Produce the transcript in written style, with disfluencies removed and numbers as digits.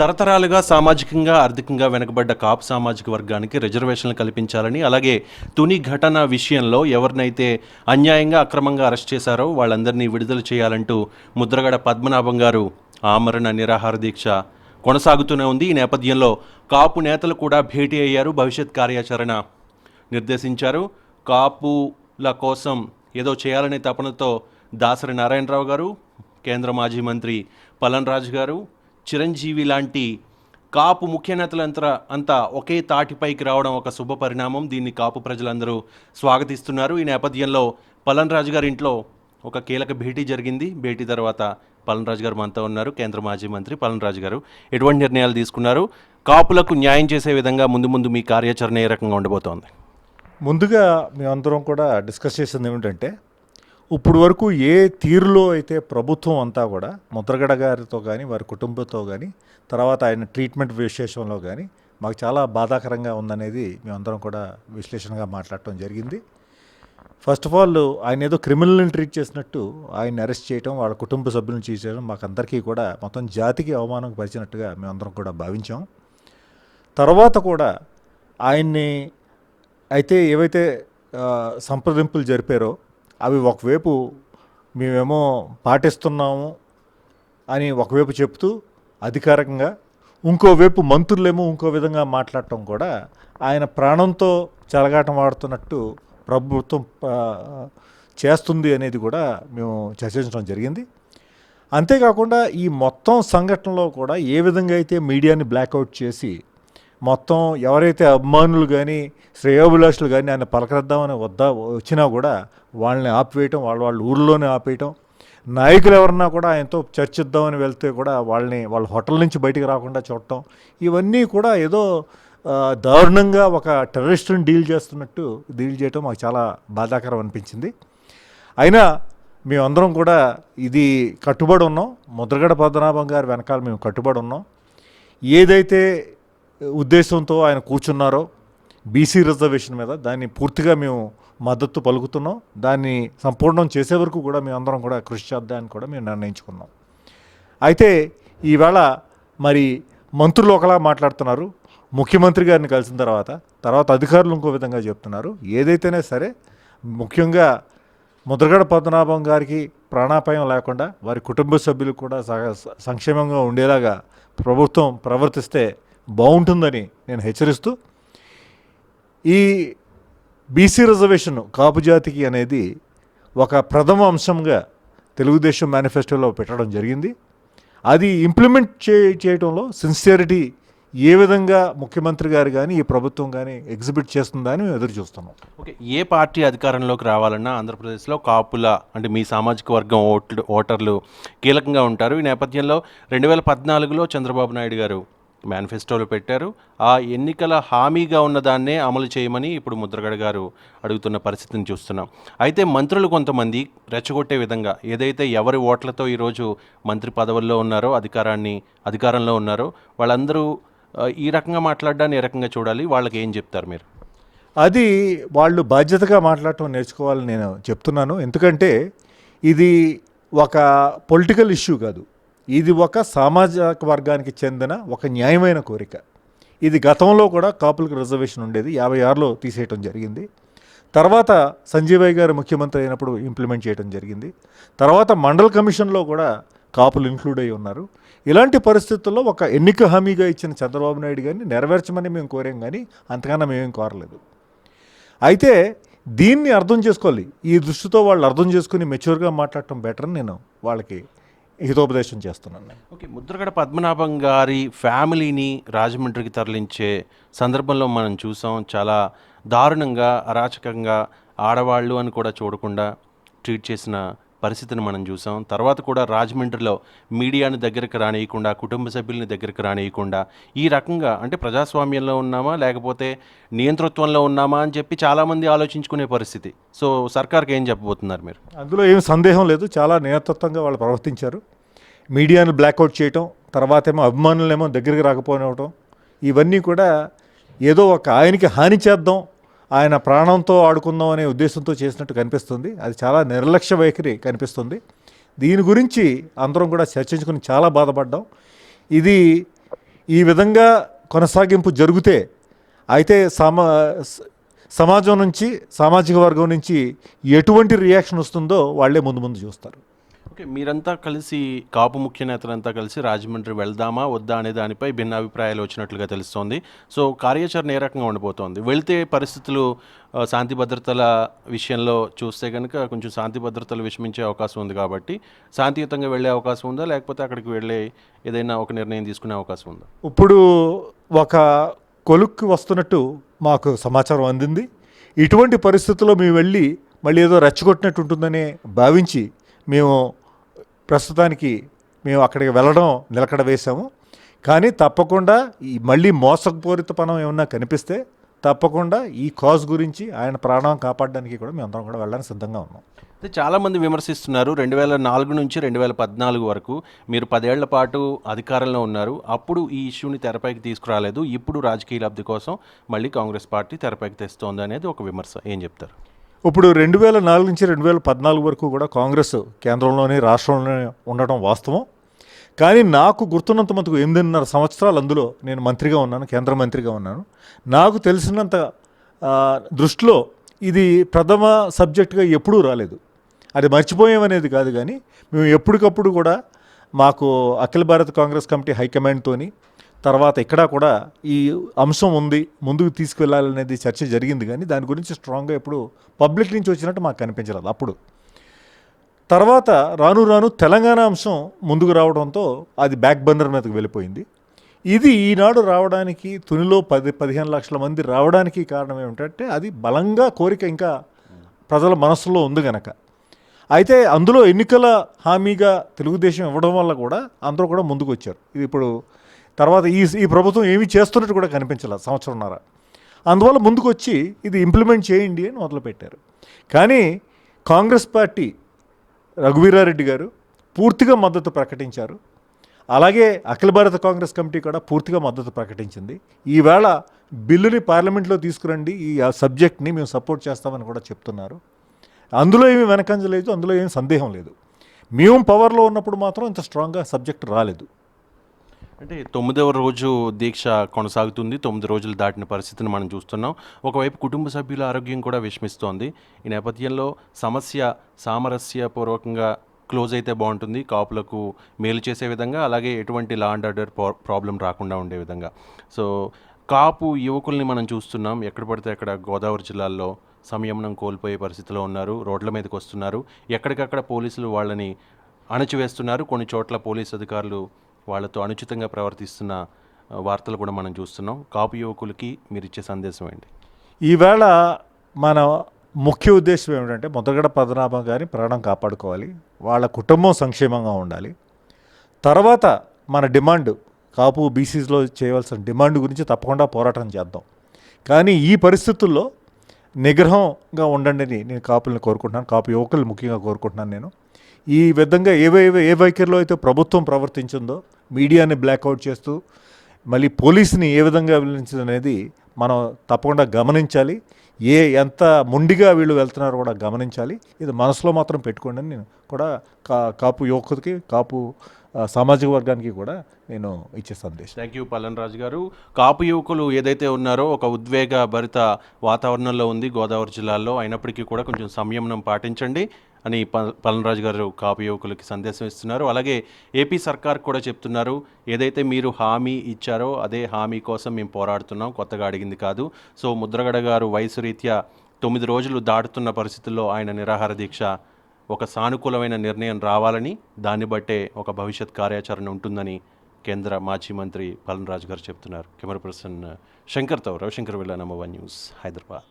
తరతరాలుగా సామాజికంగా ఆర్థికంగా వెనుకబడ్డ కాపు సామాజిక వర్గానికి రిజర్వేషన్లు కల్పించాలని, అలాగే తుని ఘటన విషయంలో ఎవరినైతే అన్యాయంగా అక్రమంగా అరెస్ట్ చేశారో వాళ్ళందరినీ విడుదల చేయాలంటూ ముద్రగడ పద్మనాభం గారు ఆమరణ నిరాహార దీక్ష కొనసాగుతూనే ఉంది. ఈ నేపథ్యంలో కాపు నేతలు కూడా భేటీ అయ్యారు, భవిష్యత్ కార్యాచరణ నిర్దేశించారు. కాపుల కోసం ఏదో చేయాలనే తపనతో దాసరి నారాయణరావు గారు, కేంద్ర మాజీ మంత్రి పలన్ రాజు గారు, చిరంజీవి లాంటి కాపు ముఖ్య నేతలంతా ఒకే తాటిపైకి రావడం ఒక శుభ పరిణామం. దీన్ని కాపు ప్రజలందరూ స్వాగతిస్తున్నారు. ఈ నేపథ్యంలో పలన్ రాజు గారి ఇంట్లో ఒక కీలక భేటీ జరిగింది. భేటీ తర్వాత పలన్ రాజు గారు మనతో ఉన్నారు. కేంద్ర మాజీ మంత్రి పలన్ రాజు గారు ఎటువంటి నిర్ణయాలు తీసుకున్నారు? కాపులకు న్యాయం చేసే విధంగా ముందు మీ కార్యాచరణ ఏ రకంగా ఉండబోతోంది? ముందుగా మేమందరం కూడా డిస్కస్ చేసింది ఏమిటంటే, ఇప్పుడు వరకు ఏ తీరులో అయితే ప్రభుత్వం అంతా కూడా ముద్రగడ గారితో కానీ వారి కుటుంబంతో కానీ తర్వాత ఆయన ట్రీట్మెంట్ విశేషంలో కానీ మాకు చాలా బాధాకరంగా ఉందనేది మేమందరం కూడా విశ్లేషణగా మాట్లాడటం జరిగింది. ఫస్ట్ ఆఫ్ ఆల్ ఆయన ఏదో క్రిమినల్ని ట్రీట్ చేసినట్టు ఆయన అరెస్ట్ చేయడం, వాళ్ళ కుటుంబ సభ్యులను చేయడం మాకందరికీ కూడా మొత్తం జాతికి అవమానం పరిచినట్టుగా మేమందరం కూడా భావించాం. తర్వాత కూడా ఆయన్ని అయితే ఏవైతే సంప్రదింపులు జరిపారో అవి ఒకవైపు మేమేమో పాటిస్తున్నాము అని ఒకవైపు చెప్తూ అధికారికంగా, ఇంకోవైపు మంత్రులేమో ఇంకో విధంగా మాట్లాడటం కూడా ఆయన ప్రాణంతో చెలగాటం ఆడుతున్నట్టు ప్రభుత్వం చేస్తుంది అనేది కూడా మేము చర్చించడం జరిగింది. అంతేకాకుండా ఈ మొత్తం సంఘటనలో కూడా ఏ విధంగా అయితే మీడియాని బ్లాక్అవుట్ చేసి మొత్తం ఎవరైతే అభిమానులు కానీ శ్రేయోభిలాషులు కానీ ఆయన పలకరిద్దామని వచ్చినా కూడా వాళ్ళని ఆపివేయటం, వాళ్ళ ఊళ్ళోనే ఆపేయటం, నాయకులు ఎవరన్నా కూడా ఆయనతో చర్చిద్దామని వెళ్తే కూడా వాళ్ళ హోటల్ నుంచి బయటికి రాకుండా చూడటం, ఇవన్నీ కూడా ఏదో దారుణంగా ఒక టెర్రరిస్టుని డీల్ చేయటం మాకు చాలా బాధాకరం అనిపించింది. అయినా మేమందరం కూడా ఇది కట్టుబడి ఉన్నాం. ముద్రగడ పద్మనాభం గారి వెనకాల మేము కట్టుబడి ఉన్నాం. ఏదైతే ఉద్దేశంతో ఆయన కూర్చున్నారో బీసీ రిజర్వేషన్ మీద, దాన్ని పూర్తిగా మేము మద్దతు పలుకుతున్నాం. దాన్ని సంపూర్ణం చేసే వరకు కూడా మేమందరం కూడా కృషి చేద్దామని కూడా మేము నిర్ణయించుకున్నాం. అయితే ఈవేళ మరి మంత్రులు ఒకలా మాట్లాడుతున్నారు, ముఖ్యమంత్రి గారిని కలిసిన తర్వాత అధికారులు ఇంకో విధంగా చెప్తున్నారు. ఏదైతేనే సరే ముఖ్యంగా ముద్రగడ పద్మనాభం గారికి ప్రాణాపాయం లేకుండా వారి కుటుంబ సభ్యులు కూడా సంక్షేమంగా ఉండేలాగా ప్రభుత్వం ప్రవర్తిస్తే బాగుంటుందని నేను హెచ్చరిస్తూ, ఈ బీసీ రిజర్వేషన్ కాపు జాతికి అనేది ఒక ప్రథమ అంశంగా తెలుగుదేశం మేనిఫెస్టోలో పెట్టడం జరిగింది. అది ఇంప్లిమెంట్ చేయడంలో సిన్సియరిటీ ఏ విధంగా ముఖ్యమంత్రి గారు కానీ ఈ ప్రభుత్వం కానీ ఎగ్జిబిట్ చేస్తుందని మేము ఎదురు చూస్తున్నాం. ఓకే, ఏ పార్టీ అధికారంలోకి రావాలన్నా ఆంధ్రప్రదేశ్లో కాపుల అంటే మీ సామాజిక వర్గం ఓటర్లు కీలకంగా ఉంటారు. ఈ నేపథ్యంలో 2014లో చంద్రబాబు నాయుడు గారు మేనిఫెస్టోలో పెట్టారు. ఆ ఎన్నికల హామీగా ఉన్నదాన్నే అమలు చేయమని ఇప్పుడు ముద్రగడ గారు అడుగుతున్న పరిస్థితిని చూస్తున్నాం. అయితే మంత్రులు కొంతమంది రెచ్చగొట్టే విధంగా ఏదైతే ఎవరి ఓట్లతో ఈరోజు మంత్రి పదవుల్లో ఉన్నారో అధికారంలో ఉన్నారో వాళ్ళందరూ ఈ రకంగా మాట్లాడడాన్ని ఏ రకంగా చూడాలి? వాళ్ళకి ఏం చెప్తారు మీరు? అది వాళ్ళు బాధ్యతగా మాట్లాడటం నేర్చుకోవాలని నేను చెప్తున్నాను. ఎందుకంటే ఇది ఒక పొలిటికల్ ఇష్యూ కాదు, ఇది ఒక సామాజిక వర్గానికి చెందిన ఒక న్యాయమైన కోరిక. ఇది గతంలో కూడా కాపులకు రిజర్వేషన్ ఉండేది, 56లో తీసేయటం జరిగింది. తర్వాత సంజీవయ్య గారు ముఖ్యమంత్రి అయినప్పుడు ఇంప్లిమెంట్ చేయడం జరిగింది. తర్వాత మండల కమిషన్లో కూడా కాపులు ఇంక్లూడ్ అయి ఉన్నారు. ఇలాంటి పరిస్థితుల్లో ఒక ఎన్నిక హామీగా ఇచ్చిన చంద్రబాబు నాయుడు గారిని నెరవేర్చమని మేము కోరాం, కానీ అంతకన్నా మేమేం కోరలేదు. అయితే దీన్ని అర్థం చేసుకోవాలి. ఈ దృష్టితో వాళ్ళు అర్థం చేసుకుని మెచ్యూర్గా మాట్లాడటం బెటర్ అని నేను వాళ్ళకి హితోపదేశం చేస్తున్నాను. ఓకే, ముద్రగడ పద్మనాభం గారి ఫ్యామిలీని రాజమండ్రికి తరలించే సందర్భంలో మనం చూసాం, చాలా దారుణంగా అరాచకంగా ఆడవాళ్ళు అని కూడా చూడకుండా ట్రీట్ చేసిన పరిస్థితిని మనం చూసాం. తర్వాత కూడా రాజమండ్రిలో మీడియాని దగ్గరికి రానియకుండా, కుటుంబ సభ్యుల్ని దగ్గరికి రానియకుండా ఈ రకంగా అంటే ప్రజాస్వామ్యంలో ఉన్నామా లేకపోతే నియంతృత్వంలో ఉన్నామా అని చెప్పి చాలామంది ఆలోచించుకునే పరిస్థితి. సో సర్కార్కి ఏం చెప్పబోతున్నారు మీరు? అందులో ఏం సందేహం లేదు, చాలా నియంతృత్వంగా వాళ్ళు ప్రవర్తించారు. మీడియాను బ్లాక్అవుట్ చేయటం, తర్వాత ఏమో అభిమానులనేమో దగ్గరికి రాకపోవడం, ఇవన్నీ కూడా ఏదో ఒక ఆయనకి హాని చేద్దాం, ఆయన ప్రాణంతో ఆడుకుందాం అనే ఉద్దేశంతో చేసినట్టు కనిపిస్తుంది. అది చాలా నిర్లక్ష్య వైఖరి కనిపిస్తుంది. దీని గురించి అందరం కూడా చర్చించుకుని చాలా బాధపడ్డాం. ఇది ఈ విధంగా కొనసాగింపు జరిగితే అయితే సమాజం నుంచి, సామాజిక వర్గం నుంచి ఎటువంటి రియాక్షన్ వస్తుందో వాళ్ళే ముందు ముందు చూస్తారు. ఓకే, మీరంతా కలిసి కాపు ముఖ్య నేతలంతా కలిసి రాజమండ్రి వెళ్దామా వద్దా అనే దానిపై భిన్నాభిప్రాయాలు వచ్చినట్లుగా తెలుస్తోంది. సో కార్యాచరణ ఏ రకంగా ఉండిపోతోంది? వెళ్తే పరిస్థితులు శాంతి భద్రతల విషయంలో చూస్తే కనుక కొంచెం శాంతి భద్రతలు విషమించే అవకాశం ఉంది కాబట్టి శాంతియుతంగా వెళ్ళే అవకాశం ఉందా, లేకపోతే అక్కడికి వెళ్ళే ఏదైనా ఒక నిర్ణయం తీసుకునే అవకాశం ఉందా? ఇప్పుడు ఒక కొలుక్కి వస్తున్నట్టు మాకు సమాచారం అందింది. ఇటువంటి పరిస్థితుల్లో మేము వెళ్ళి మళ్ళీ ఏదో రెచ్చగొట్టినట్టు ఉంటుందని భావించి మేము ప్రస్తుతానికి అక్కడికి వెళ్ళడం నిలకడ వేశాము. కానీ తప్పకుండా ఈ మళ్ళీ మోసపూరితపనం ఏమన్నా కనిపిస్తే తప్పకుండా ఈ కాజ్ గురించి ఆయన ప్రాణం కాపాడడానికి కూడా మేము అందరం కూడా వెళ్ళడానికి సిద్ధంగా ఉన్నాం. అయితే చాలామంది విమర్శిస్తున్నారు, 2004 నుంచి 2014 వరకు మీరు 10 ఏళ్ల పాటు అధికారంలో ఉన్నారు, అప్పుడు ఈ ఇష్యూని తెరపైకి తీసుకురాలేదు, ఇప్పుడు రాజకీయ లబ్ధి కోసం మళ్ళీ కాంగ్రెస్ పార్టీ తెరపైకి తెస్తోంది అనేది ఒక విమర్శ. ఏం చెప్తారు? ఇప్పుడు 2004 నుంచి 2014 వరకు కూడా కాంగ్రెస్ కేంద్రంలోనే, రాష్ట్రంలోనే ఉండటం వాస్తవం. కానీ నాకు గుర్తున్నంత మటుకు 8.5 సంవత్సరాలు అందులో నేను మంత్రిగా ఉన్నాను, కేంద్ర మంత్రిగా ఉన్నాను. నాకు తెలిసినంత దృష్టిలో ఇది ప్రథమ సబ్జెక్టుగా ఎప్పుడూ రాలేదు. అది మర్చిపోయామనేది కాదు, కానీ మేము ఎప్పటికప్పుడు కూడా మాకు అఖిల భారత కాంగ్రెస్ కమిటీ హైకమాండ్తోని, తర్వాత ఇక్కడ కూడా ఈ అంశం ఉంది, ముందుకు తీసుకువెళ్ళాలనేది చర్చ జరిగింది. కానీ దాని గురించి స్ట్రాంగ్గా ఎప్పుడు పబ్లిక్ నుంచి వచ్చినట్టు మాకు కనిపించలేదు. అప్పుడు తర్వాత రాను రాను తెలంగాణ అంశం ముందుకు రావడంతో అది బ్యాక్ బర్నర్ మీదకి వెళ్ళిపోయింది. ఇది ఈనాడు రావడానికి, తునిలో 10-15 లక్షల మంది రావడానికి కారణం ఏమిటంటే అది బలంగా కోరిక ఇంకా ప్రజల మనస్సులో ఉంది గనక. అయితే అందులో ఎన్నికల హామీగా తెలుగుదేశం ఇవ్వడం వల్ల కూడా అందరూ కూడా ముందుకు వచ్చారు. ఇది ఇప్పుడు తర్వాత ఈ ప్రభుత్వం ఏమీ చేస్తున్నట్టు కూడా కనిపించలేదు సంవత్సరంన్నర. అందువల్ల ముందుకు వచ్చి ఇది ఇంప్లిమెంట్ చేయండి అని మొదలుపెట్టారు. కానీ కాంగ్రెస్ పార్టీ రఘువీరారెడ్డి గారు పూర్తిగా మద్దతు ప్రకటించారు. అలాగే అఖిల భారత కాంగ్రెస్ కమిటీ కూడా పూర్తిగా మద్దతు ప్రకటించింది. ఈవేళ బిల్లుని పార్లమెంట్లో తీసుకురండి, ఈ సబ్జెక్ట్ని మేము సపోర్ట్ చేస్తామని కూడా చెప్తున్నారు. అందులో ఏమీ వెనకంజ లేదు, అందులో ఏమీ సందేహం లేదు. మేము పవర్లో ఉన్నప్పుడు మాత్రం ఇంత స్ట్రాంగ్గా సబ్జెక్ట్ రాలేదు. అంటే 9వ రోజు దీక్ష కొనసాగుతుంది. 9 రోజులు దాటిన పరిస్థితిని మనం చూస్తున్నాం. ఒకవైపు కుటుంబ సభ్యుల ఆరోగ్యం కూడా విషమిస్తోంది. ఈ నేపథ్యంలో సమస్య సామరస్యపూర్వకంగా క్లోజ్ అయితే బాగుంటుంది, కాపులకు మేలు చేసే విధంగా, అలాగే ఎటువంటి లా అండ్ ఆర్డర్ ప్రాబ్లం రాకుండా ఉండే విధంగా. సో కాపు యువకుల్ని మనం చూస్తున్నాం, ఎక్కడ పడితే అక్కడ గోదావరి జిల్లాల్లో సంయమనం కోల్పోయే పరిస్థితిలో ఉన్నారు, రోడ్ల మీదకి వస్తున్నారు, ఎక్కడికక్కడ పోలీసులు వాళ్ళని అణచివేస్తున్నారు, కొన్ని చోట్ల పోలీసు అధికారులు వాళ్ళతో అనుచితంగా ప్రవర్తిస్తున్న వార్తలు కూడా మనం చూస్తున్నాం. కాపు యువకులకి మీరు ఇచ్చే సందేశం ఏంటి? ఈవేళ మన ముఖ్య ఉద్దేశం ఏమిటంటే ముద్రగడ పద్మనాభ గారి ప్రాణం కాపాడుకోవాలి, వాళ్ళ కుటుంబం సంక్షేమంగా ఉండాలి. తర్వాత మన డిమాండ్, కాపు బీసీస్లో చేయవలసిన డిమాండ్ గురించి తప్పకుండా పోరాటం చేద్దాం. కానీ ఈ పరిస్థితుల్లో నిగ్రహంగా ఉండండి అని నేను కాపుల్ని కోరుకుంటున్నాను, కాపు యువకులు ముఖ్యంగా కోరుకుంటున్నాను. నేను ఈ విధంగా ఏ వైఖరిలో అయితే ప్రభుత్వం ప్రవర్తించిందో, మీడియాని బ్లాక్అవుట్ చేస్తూ మళ్ళీ పోలీసుని ఏ విధంగా వివరించింది అనేది మనం తప్పకుండా గమనించాలి. ఎంత మొండిగా వీళ్ళు వెళ్తున్నారో కూడా గమనించాలి. ఇది మనసులో మాత్రం పెట్టుకోండి అని నేను కూడా కాపు యువకుడికి, కాపు సామాజిక వర్గానికి కూడా నేను ఇచ్చే సందేశం. థ్యాంక్ యూ పల్లన్ రాజు గారు. కాపు యువకులు ఏదైతే ఉన్నారో ఒక ఉద్వేగ భరిత వాతావరణంలో ఉంది గోదావరి జిల్లాలో, అయినప్పటికీ కూడా కొంచెం సంయమనం పాటించండి అని పల్లన్ రాజు గారు కాపు యువకులకి సందేశం ఇస్తున్నారు. అలాగే ఏపీ సర్కార్ కూడా చెప్తున్నారు, ఏదైతే మీరు హామీ ఇచ్చారో అదే హామీ కోసం మేము పోరాడుతున్నాం, కొత్తగా అడిగింది కాదు. సో ముద్రగడ గారు వయసు రీత్యా 9 రోజులు దాటుతున్న పరిస్థితుల్లో ఆయన నిరాహార దీక్ష ఒక సానుకూలమైన నిర్ణయం రావాలని, దాన్ని బట్టే ఒక భవిష్యత్ కార్యాచరణ ఉంటుందని కేంద్ర మాజీ మంత్రి పల్లన్ రాజు గారు చెప్తున్నారు. కెమెరా పర్సన్ శంకర్తో రవిశంకర్ వెళ్ళ నంబర్ 1 న్యూస్, హైదరాబాద్.